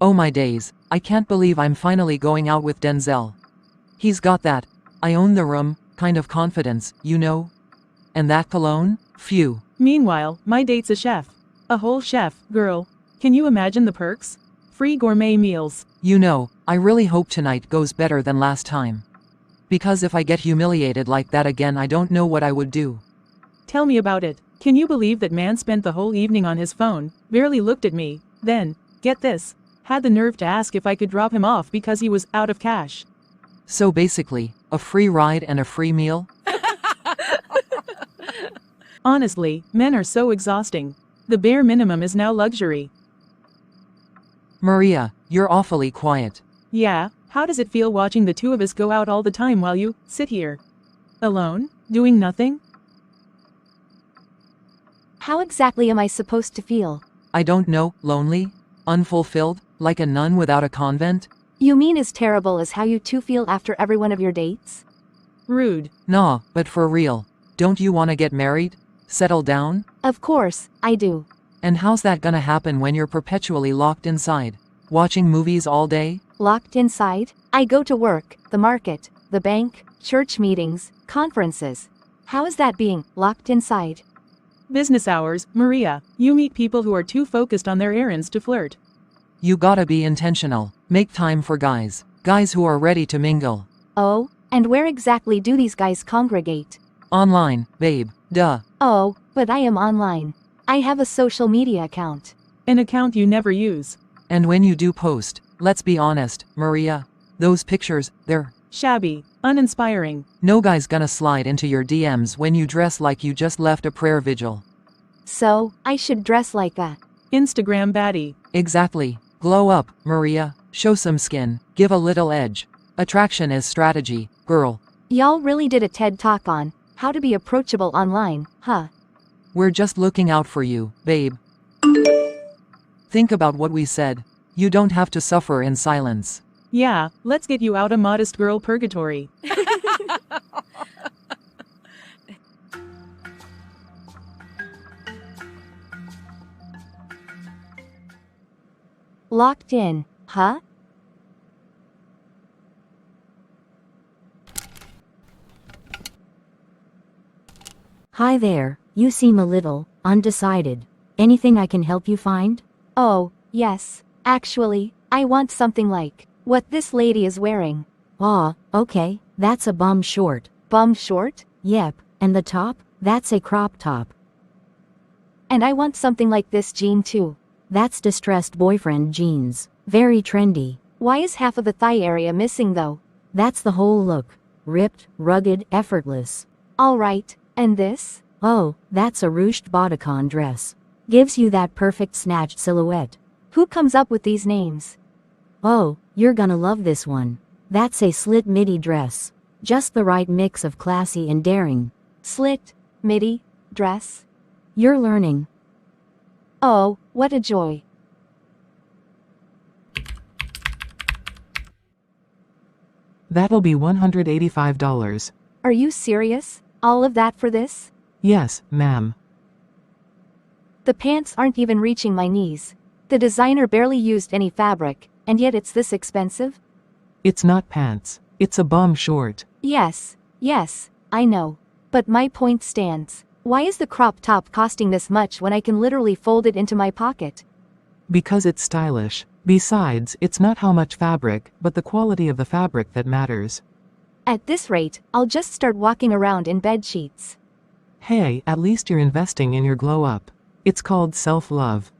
Oh my days, I can't believe I'm finally going out with Denzel. He's got that I own the room kind of confidence, you know? And that cologne? Phew. Meanwhile, my date's a chef. A whole chef, girl. Can you imagine the perks? Free gourmet meals. You know, I really hope tonight goes better than last time. Because if I get humiliated like that again, I don't know what I would do. Tell me about it. Can you believe that man spent the whole evening on his phone, barely looked at me, then, get this, had the nerve to ask if I could drop him off because he was out of cash. So basically, a free ride and a free meal? Honestly, men are so exhausting. The bare minimum is now luxury. Maria, you're awfully quiet. Yeah, how does it feel watching the two of us go out all the time while you sit here? Alone? Doing nothing? How exactly am I supposed to feel? I don't know, lonely? Unfulfilled? Like a nun without a convent? You mean as terrible as how you two feel after every one of your dates? Rude. Nah, but for real. Don't you wanna get married? Settle down? Of course, I do. And how's that gonna happen when you're perpetually locked inside? Watching movies all day? Locked inside? I go to work, the market, the bank, church meetings, conferences. How is that being locked inside? Business hours, Maria. You meet people who are too focused on their errands to flirt. You gotta be intentional. Make time for guys. Guys who are ready to mingle. Oh, and where exactly do these guys congregate? Online, babe. Duh. Oh, but I am online. I have a social media account. An account you never use. And when you do post, let's be honest, Maria. Those pictures, they're Shabby. Uninspiring. no guy's gonna slide into your DMs when you dress like you just left a prayer vigil. So, I should dress like a Instagram baddie. Exactly. Glow up, Maria. Show some skin. Give a little edge. Attraction is strategy, girl. Y'all really did a TED Talk on how to be approachable online, huh? We're just looking out for you, babe. Think about what we said. You don't have to suffer in silence. Yeah, let's get you out of modest girl purgatory. Locked in, huh? Hi there, you seem a little undecided. Anything I can help you find? Oh, yes. Actually, I want something like what this lady is wearing. Aw, okay, that's a bum short. Bum short? Yep, and the top? That's a crop top. And I want something like this jean too. That's distressed boyfriend jeans. Very trendy. Why is half of the thigh area missing though? That's the whole look. Ripped, rugged, effortless. Alright, and this? Oh, that's a ruched bodycon dress. Gives you that perfect snatched silhouette. Who comes up with these names? Oh, you're gonna love this one. That's a slit midi dress. Just the right mix of classy and daring. Slit, midi, dress. You're learning. Oh, what a joy. That'll be $185. Are you serious? All of that for this? Yes, ma'am. The pants aren't even reaching my knees. The designer barely used any fabric, and yet it's this expensive? It's not pants. It's a bum short. Yes, I know. But my point stands. Why is the crop top costing this much when I can literally fold it into my pocket? Because it's stylish. Besides, it's not how much fabric, but the quality of the fabric that matters. At this rate, I'll just start walking around in bed sheets. Hey, at least you're investing in your glow up. It's called self-love.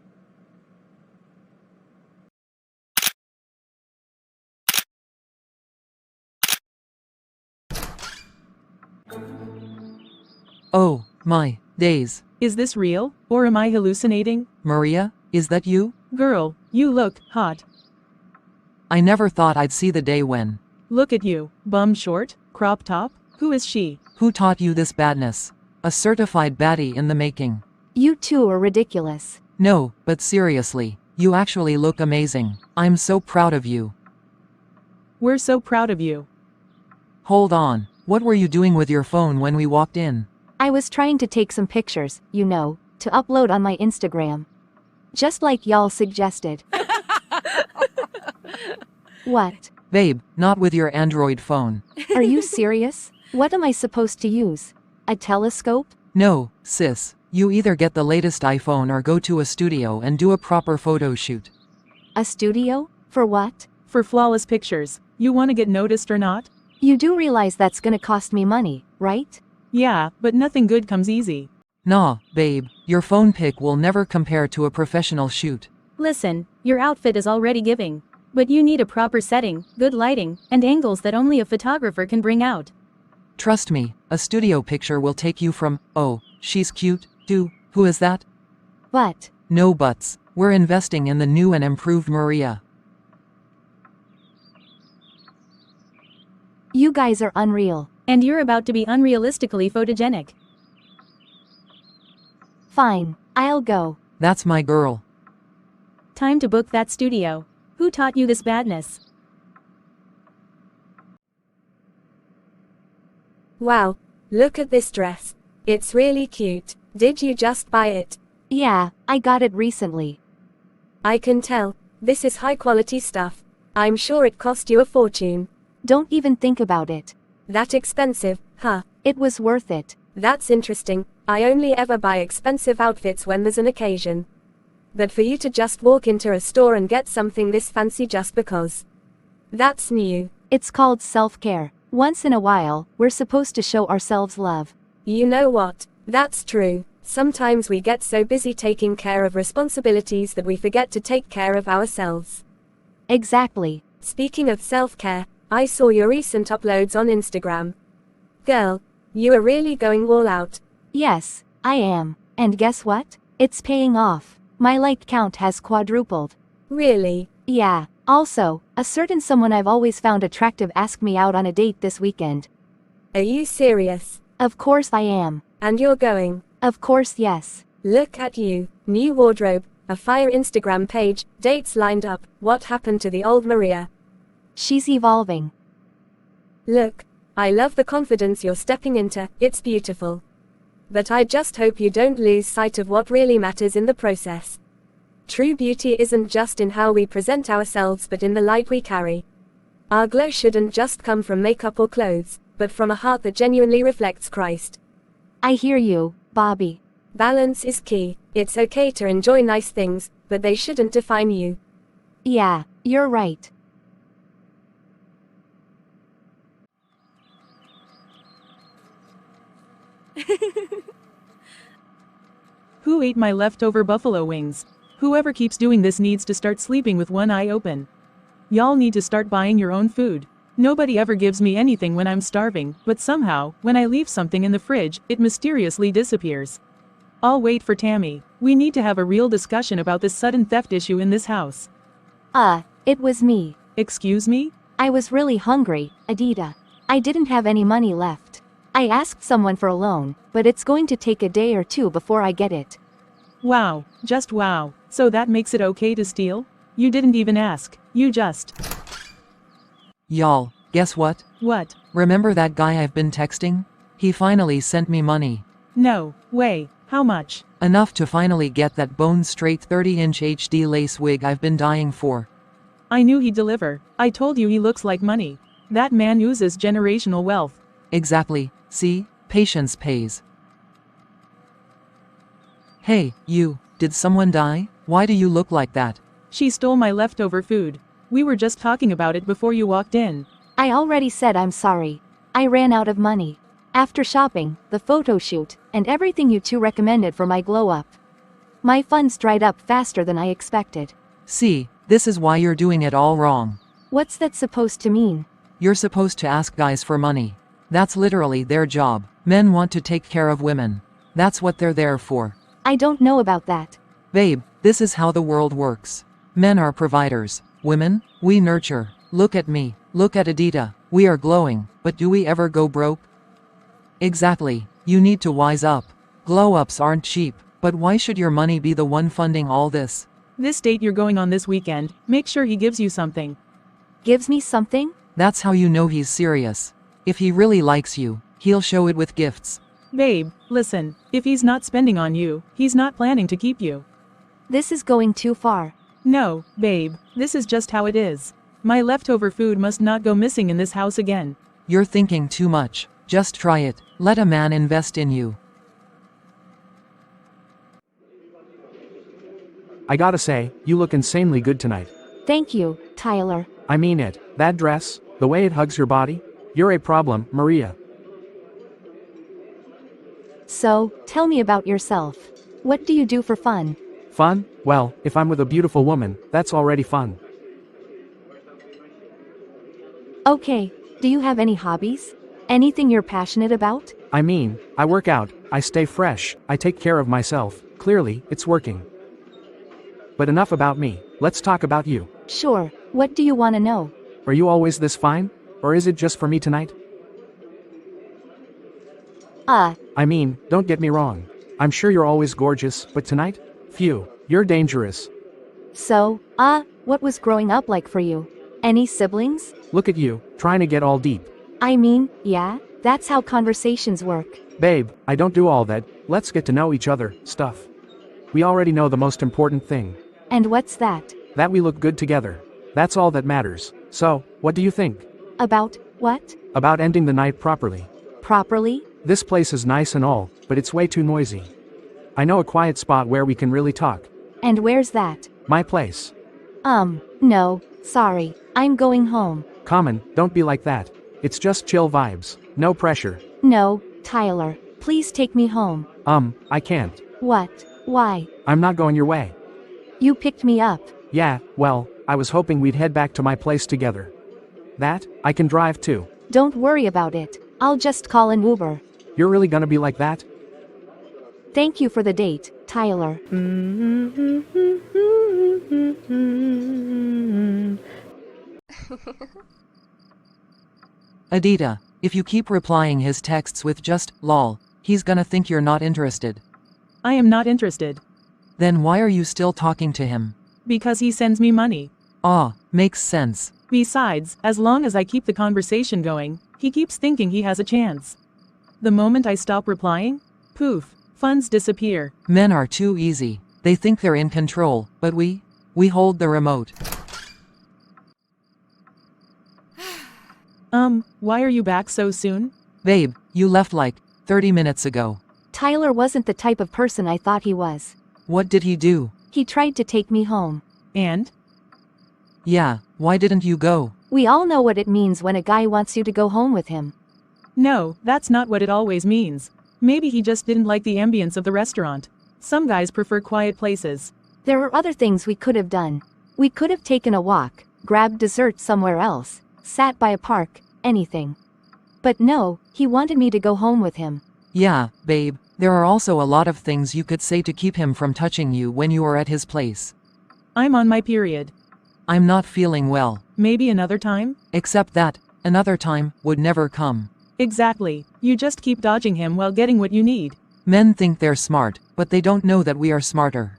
Oh, my days. Is this real, or am I hallucinating? Maria, is that you? Girl, you look hot. I never thought I'd see the day when. Look at you, bum short, crop top. Who is she? Who taught you this badness? A certified baddie in the making. You two are ridiculous. No, but seriously, you actually look amazing. I'm so proud of you. We're so proud of you. Hold on, what were you doing with your phone when we walked in? I was trying to take some pictures, you know, to upload on my Instagram. Just like y'all suggested. What? Babe, not with your Android phone. Are you serious? What am I supposed to use? A telescope? No, sis. You either get the latest iPhone or go to a studio and do a proper photo shoot. A studio? For what? For flawless pictures. You want to get noticed or not? You do realize that's gonna cost me money, right? Yeah, but nothing good comes easy. Nah, babe, your phone pic will never compare to a professional shoot. Listen, your outfit is already giving. But you need a proper setting, good lighting, and angles that only a photographer can bring out. Trust me, a studio picture will take you from, oh, she's cute, to, who is that? But, No buts. We're investing in the new and improved Maria. you guys are unreal. And you're about to be unrealistically photogenic. Fine, I'll go. That's my girl. Time to book that studio. Who taught you this badness? Wow, look at this dress. It's really cute. Did you just buy it? Yeah, I got it recently. I can tell. This is high quality stuff. I'm sure it cost you a fortune. Don't even think about it. That expensive, huh? It was worth it. That's interesting. I only ever buy expensive outfits when there's an occasion. But for you to just walk into a store and get something this fancy just because. That's new. It's called self-care. Once in a while, we're supposed to show ourselves love. You know what? That's true. Sometimes we get so busy taking care of responsibilities that we forget to take care of ourselves. Exactly. Speaking of self-care, I saw your recent uploads on Instagram. Girl, you are really going all out. Yes, I am. And guess what? It's paying off. My like count has quadrupled. Really? Yeah. Also, a certain someone I've always found attractive asked me out on a date this weekend. Are you serious? Of course I am. And you're going? Of course yes. Look at you. New wardrobe, a fire Instagram page, dates lined up. What happened to the old Maria? She's evolving. Look, I love the confidence you're stepping into. It's beautiful. But I just hope you don't lose sight of what really matters in the process. True beauty isn't just in how we present ourselves but in the light we carry. Our glow shouldn't just come from makeup or clothes, but from a heart that genuinely reflects Christ. I hear you, Bobby. Balance is key. It's okay to enjoy nice things, but they shouldn't define you. Yeah, you're right. Who ate my leftover buffalo wings? Whoever keeps doing this needs to start sleeping with one eye open. Y'all need to start buying your own food. Nobody ever gives me anything when I'm starving, but somehow, when I leave something in the fridge, it mysteriously disappears. I'll wait for Tammy. We need to have a real discussion about this sudden theft issue in this house. It was me. Excuse me? I was really hungry, Adita. I didn't have any money left. I asked someone for a loan, but it's going to take a day or two before I get it. Wow, just wow. So that makes it okay to steal? You didn't even ask. You just. Y'all, guess what? What? Remember that guy I've been texting? He finally sent me money. No way. How much? Enough to finally get that bone-straight 30-inch HD lace wig I've been dying for. I knew he'd deliver. I told you he looks like money. That man oozes generational wealth. Exactly. See? Patience pays. Hey, you, did someone die? Why do you look like that? She stole my leftover food. We were just talking about it before you walked in. I already said I'm sorry. I ran out of money. After shopping, the photo shoot, and everything you two recommended for my glow up. My funds dried up faster than I expected. See, this is why you're doing it all wrong. What's that supposed to mean? You're supposed to ask guys for money. That's literally their job. Men want to take care of women. That's what they're there for. I don't know about that. Babe, this is how the world works. Men are providers. Women, we nurture. Look at me. Look at Adita. We are glowing, but do we ever go broke? Exactly. You need to wise up. Glow-ups aren't cheap, but why should your money be the one funding all this? This date you're going on this weekend, make sure he gives you something. Gives me something? That's how you know he's serious. If he really likes you, he'll show it with gifts. Babe, listen, if he's not spending on you, he's not planning to keep you. This is going too far. No, babe, this is just how it is. My leftover food must not go missing in this house again. You're thinking too much. Just try it. Let a man invest in you. I gotta say, you look insanely good tonight. Thank you, Tyler. I mean it. That dress, the way it hugs your body. You're a problem, Maria. So, tell me about yourself. What do you do for fun? Fun? Well, if I'm with a beautiful woman, that's already fun. Okay, do you have any hobbies? Anything you're passionate about? I mean, I work out, I stay fresh, I take care of myself. Clearly, it's working. But enough about me. Let's talk about you. Sure, what do you want to know? Are you always this fine? Or is it just for me tonight? I mean, don't get me wrong. I'm sure you're always gorgeous, but tonight? Phew, you're dangerous. So, what was growing up like for you? Any siblings? Look at you, trying to get all deep. I mean, yeah, that's how conversations work. Babe, I don't do all that. Let's get to know each other, stuff. We already know the most important thing. And what's that? That we look good together. That's all that matters. So, what do you think? About what? About ending the night properly. Properly? This place is nice and all, but it's way too noisy. I know a quiet spot where we can really talk. And where's that? My place. No, sorry. I'm going home. Common, don't be like that. It's just chill vibes. No pressure. No, Tyler. Please take me home. I can't. What? Why? I'm not going your way. You picked me up. Yeah, well, I was hoping we'd head back to my place together. That, I can drive too. Don't worry about it. I'll just call an Uber. You're really gonna be like that? Thank you for the date, Tyler. Adita, if you keep replying his texts with just, lol, he's gonna think you're not interested. I am not interested. Then why are you still talking to him? Because he sends me money. Makes sense. Besides, as long as I keep the conversation going, he keeps thinking he has a chance. The moment I stop replying, poof, funds disappear. Men are too easy. They think they're in control, but we hold the remote. Why are you back so soon? Babe, you left like 30 minutes ago. Tyler wasn't the type of person I thought he was. What did he do? He tried to take me home. And? Yeah, why didn't you go? We all know what it means when a guy wants you to go home with him. No, that's not what it always means. Maybe he just didn't like the ambience of the restaurant. Some guys prefer quiet places. There are other things we could have done. We could have taken a walk, grabbed dessert somewhere else, sat by a park, anything. But no, he wanted me to go home with him. Yeah, babe, there are also a lot of things you could say to keep him from touching you when you are at his place. I'm on my period. I'm not feeling well. Maybe another time? Except that, another time, would never come. Exactly. You just keep dodging him while getting what you need. Men think they're smart, but they don't know that we are smarter.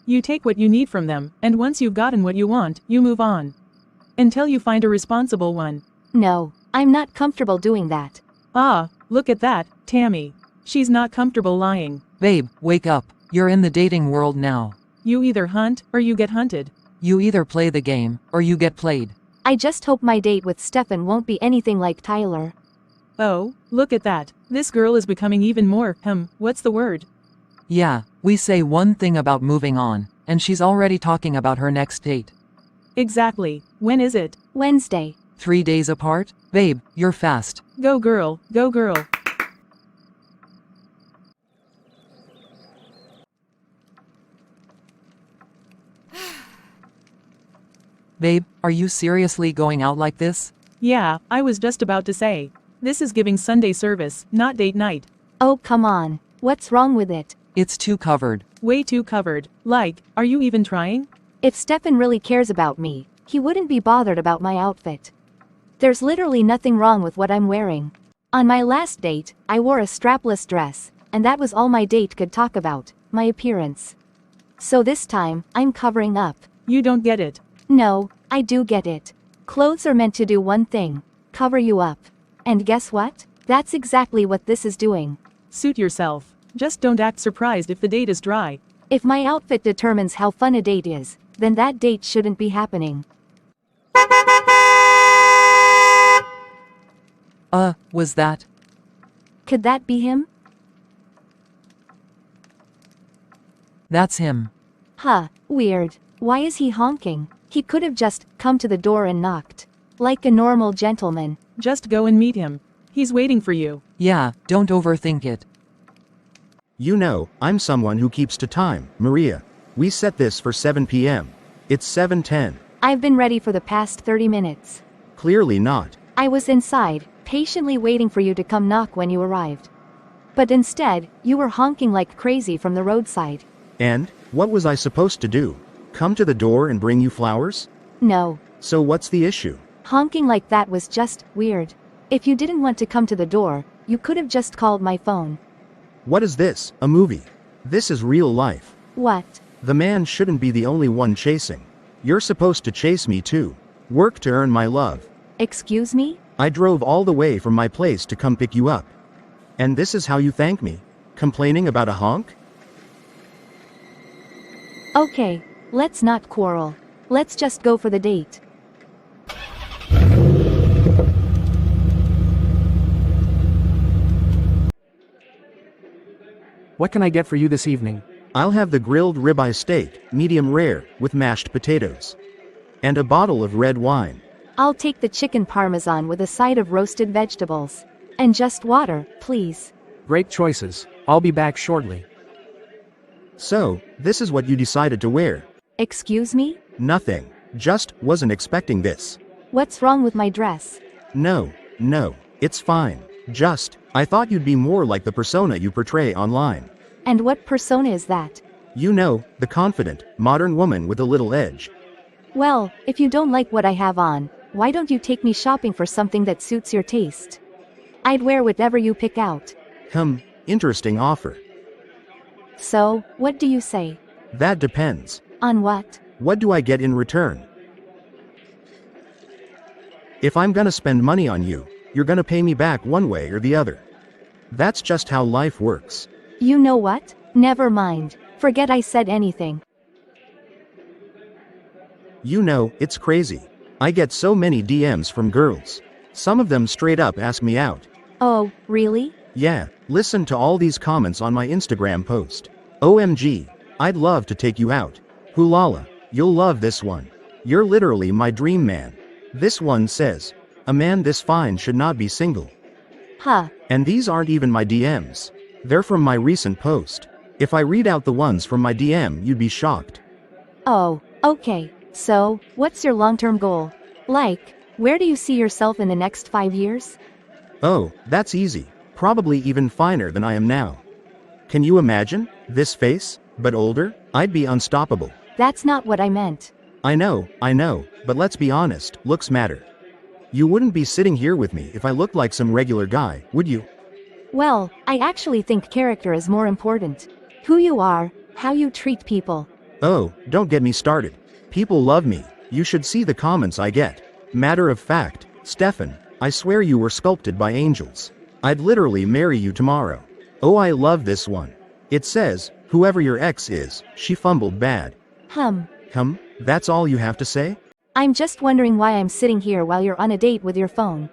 You take what you need from them, and once you've gotten what you want, you move on. Until you find a responsible one. No, I'm not comfortable doing that. Look at that, Tammy. She's not comfortable lying. Babe, wake up. You're in the dating world now. You either hunt, or you get hunted. You either play the game, or you get played. I just hope my date with Stefan won't be anything like Tyler. Oh, look at that. This girl is becoming even more, what's the word? Yeah, we say one thing about moving on, and she's already talking about her next date. Exactly. When is it? Wednesday. 3 days apart? Babe, you're fast. Go girl, go girl. Babe, are you seriously going out like this? Yeah, I was just about to say. This is giving Sunday service, not date night. Oh, come on. What's wrong with it? It's too covered. Way too covered. Like, are you even trying? If Stefan really cares about me, he wouldn't be bothered about my outfit. There's literally nothing wrong with what I'm wearing. On my last date, I wore a strapless dress, and that was all my date could talk about, my appearance. So this time, I'm covering up. You don't get it. No, I do get it. Clothes are meant to do one thing, cover you up. And guess what? That's exactly what this is doing. Suit yourself. Just don't act surprised if the date is dry. If my outfit determines how fun a date is, then that date shouldn't be happening. Was that? Could that be him? That's him. Huh, weird. Why is he honking? He could have just come to the door and knocked. Like a normal gentleman. Just go and meet him. He's waiting for you. Yeah, don't overthink it. You know, I'm someone who keeps to time, Maria. We set this for 7 p.m. It's 7:10. I've been ready for the past 30 minutes. Clearly not. I was inside, patiently waiting for you to come knock when you arrived. But instead, you were honking like crazy from the roadside. And, what was I supposed to do? Come to the door and bring you flowers? No. So what's the issue? Honking like that was just weird. If you didn't want to come to the door, you could have just called my phone. What is this, a movie? This is real life. What? The man shouldn't be the only one chasing. You're supposed to chase me too. Work to earn my love. Excuse me? I drove all the way from my place to come pick you up. And this is how you thank me? Complaining about a honk? Okay, let's not quarrel. Let's just go for the date. What can I get for you this evening? I'll have the grilled ribeye steak, medium rare, with mashed potatoes. And a bottle of red wine. I'll take the chicken parmesan with a side of roasted vegetables. And just water, please. Great choices. I'll be back shortly. So, this is what you decided to wear. Excuse me? Nothing. Just wasn't expecting this. What's wrong with my dress? No, it's fine. Just, I thought you'd be more like the persona you portray online. And what persona is that? You know, the confident, modern woman with a little edge. Well, if you don't like what I have on, why don't you take me shopping for something that suits your taste? I'd wear whatever you pick out. Interesting offer. So, what do you say? That depends. On what? What do I get in return? If I'm gonna spend money on you, you're gonna pay me back one way or the other. That's just how life works. You know what? Never mind. Forget I said anything. You know, it's crazy. I get so many DMs from girls. Some of them straight up ask me out. Oh, really? Yeah, listen to all these comments on my Instagram post. OMG, I'd love to take you out. Hulala, you'll love this one. You're literally my dream man. This one says, a man this fine should not be single. Huh. And these aren't even my DMs. They're from my recent post. If I read out the ones from my DM, you'd be shocked. Oh, okay. So, what's your long-term goal? Like, where do you see yourself in the next 5 years? Oh, that's easy. Probably even finer than I am now. Can you imagine? This face, but older? I'd be unstoppable. That's not what I meant. I know, but let's be honest, looks matter. You wouldn't be sitting here with me if I looked like some regular guy, would you? Well, I actually think character is more important. Who you are, how you treat people. Oh, don't get me started. People love me. You should see the comments I get. Matter of fact, Stefan, I swear you were sculpted by angels. I'd literally marry you tomorrow. Oh, I love this one. It says, whoever your ex is, she fumbled bad. That's all you have to say? I'm just wondering why I'm sitting here while you're on a date with your phone.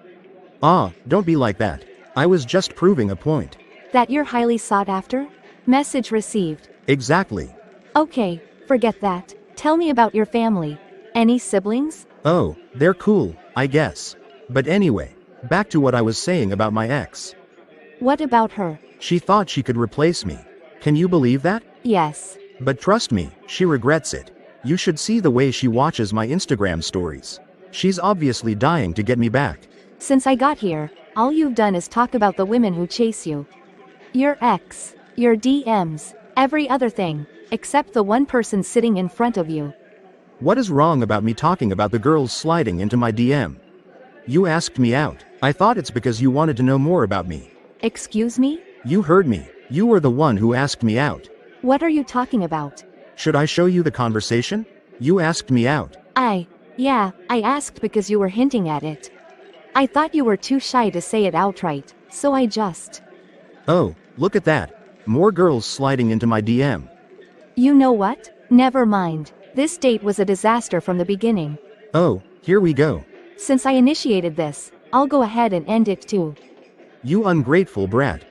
Don't be like that. I was just proving a point. That you're highly sought after? Message received. Exactly. Okay, forget that. Tell me about your family. Any siblings? Oh, they're cool, I guess. But anyway, back to what I was saying about my ex. What about her? She thought she could replace me. Can you believe that? Yes. But trust me, she regrets it. You should see the way she watches my Instagram stories. She's obviously dying to get me back. Since I got here, all you've done is talk about the women who chase you. Your ex, your DMs, every other thing, except the one person sitting in front of you. What is wrong about me talking about the girls sliding into my DM? You asked me out. I thought it's because you wanted to know more about me. Excuse me? You heard me. You were the one who asked me out. What are you talking about? Should I show you the conversation? You asked me out. Yeah, I asked because you were hinting at it. I thought you were too shy to say it outright, so I just... Oh, look at that. More girls sliding into my DM. You know what? Never mind. This date was a disaster from the beginning. Oh, here we go. Since I initiated this, I'll go ahead and end it too. You ungrateful brat.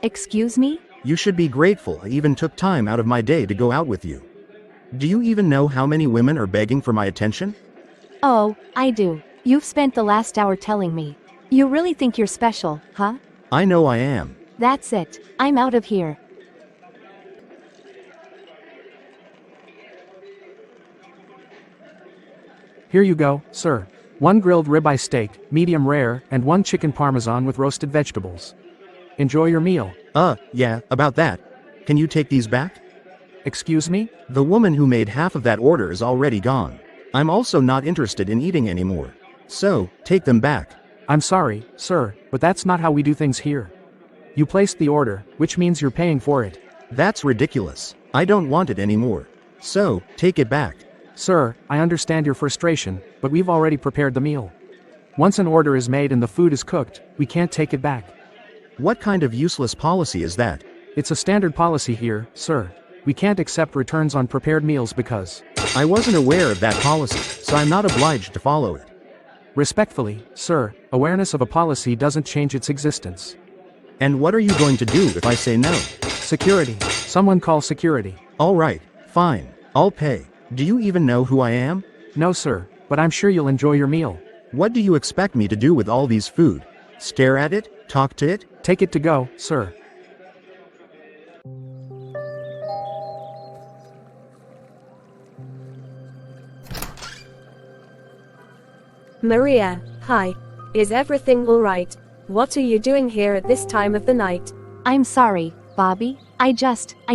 Excuse me? You should be grateful I even took time out of my day to go out with you. Do you even know how many women are begging for my attention? Oh, I do. You've spent the last hour telling me. You really think you're special, huh? I know I am. That's it. I'm out of here. Here you go, sir. 1 grilled ribeye steak, medium rare, and 1 chicken parmesan with roasted vegetables. Enjoy your meal. Yeah, about that. Can you take these back? Excuse me? The woman who made half of that order is already gone. I'm also not interested in eating anymore. So, take them back. I'm sorry, sir, but that's not how we do things here. You placed the order, which means you're paying for it. That's ridiculous. I don't want it anymore. So, take it back. Sir, I understand your frustration, but we've already prepared the meal. Once an order is made and the food is cooked, we can't take it back. What kind of useless policy is that? It's a standard policy here, sir. We can't accept returns on prepared meals because... I wasn't aware of that policy, so I'm not obliged to follow it. Respectfully, sir, awareness of a policy doesn't change its existence. And what are you going to do if I say no? Security. Someone call security. All right, fine. I'll pay. Do you even know who I am? No, sir, but I'm sure you'll enjoy your meal. What do you expect me to do with all these food? Stare at it? Talk to it? Take it to go, sir. Maria, hi. Is everything alright? What are you doing here at this time of the night? I'm sorry, Bobby. I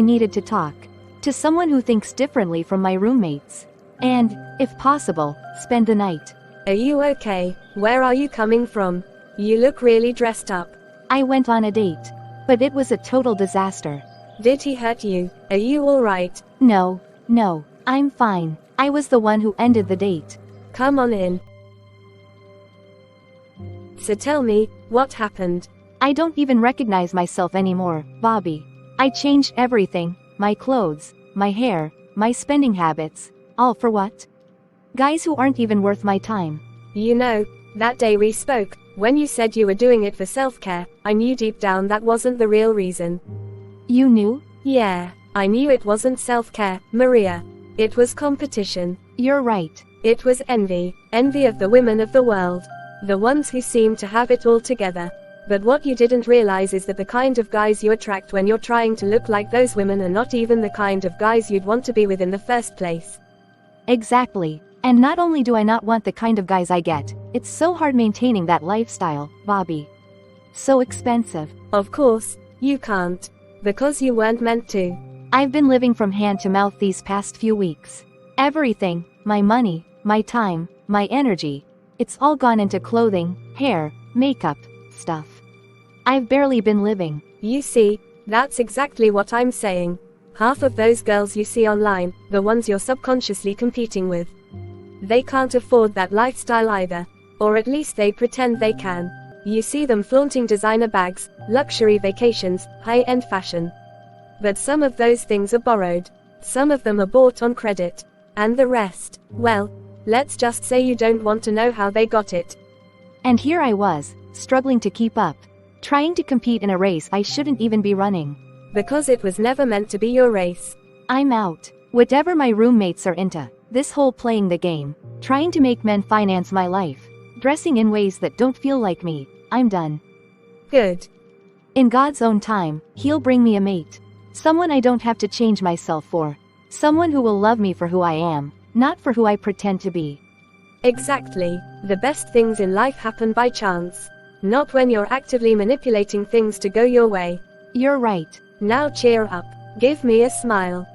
needed to talk to someone who thinks differently from my roommates. And, if possible, spend the night. Are you okay? Where are you coming from? You look really dressed up. I went on a date. But it was a total disaster. Did he hurt you? Are you alright? No, I'm fine. I was the one who ended the date. Come on in. So tell me, what happened? I don't even recognize myself anymore, Bobby. I changed everything, my clothes, my hair, my spending habits, all for what? Guys who aren't even worth my time. You know, that day we spoke, when you said you were doing it for self-care, I knew deep down that wasn't the real reason. You knew? Yeah, I knew it wasn't self-care, Maria. It was competition. You're right. It was envy. Envy of the women of the world. The ones who seem to have it all together. But what you didn't realize is that the kind of guys you attract when you're trying to look like those women are not even the kind of guys you'd want to be with in the first place. Exactly. And not only do I not want the kind of guys I get, it's so hard maintaining that lifestyle, Bobby. So expensive. Of course, you can't. Because you weren't meant to. I've been living from hand to mouth these past few weeks. Everything, my money, my time, my energy, it's all gone into clothing, hair, makeup, stuff. I've barely been living. You see, that's exactly what I'm saying. Half of those girls you see online, the ones you're subconsciously competing with, they can't afford that lifestyle either. Or at least they pretend they can. You see them flaunting designer bags, luxury vacations, high-end fashion. But some of those things are borrowed. Some of them are bought on credit. And the rest, well, let's just say you don't want to know how they got it. And here I was, struggling to keep up. Trying to compete in a race I shouldn't even be running. Because it was never meant to be your race. I'm out. Whatever my roommates are into, this whole playing the game, trying to make men finance my life, dressing in ways that don't feel like me, I'm done. Good. In God's own time, He'll bring me a mate. Someone I don't have to change myself for. Someone who will love me for who I am, not for who I pretend to be. Exactly. The best things in life happen by chance. Not when you're actively manipulating things to go your way. You're right. Now cheer up. Give me a smile.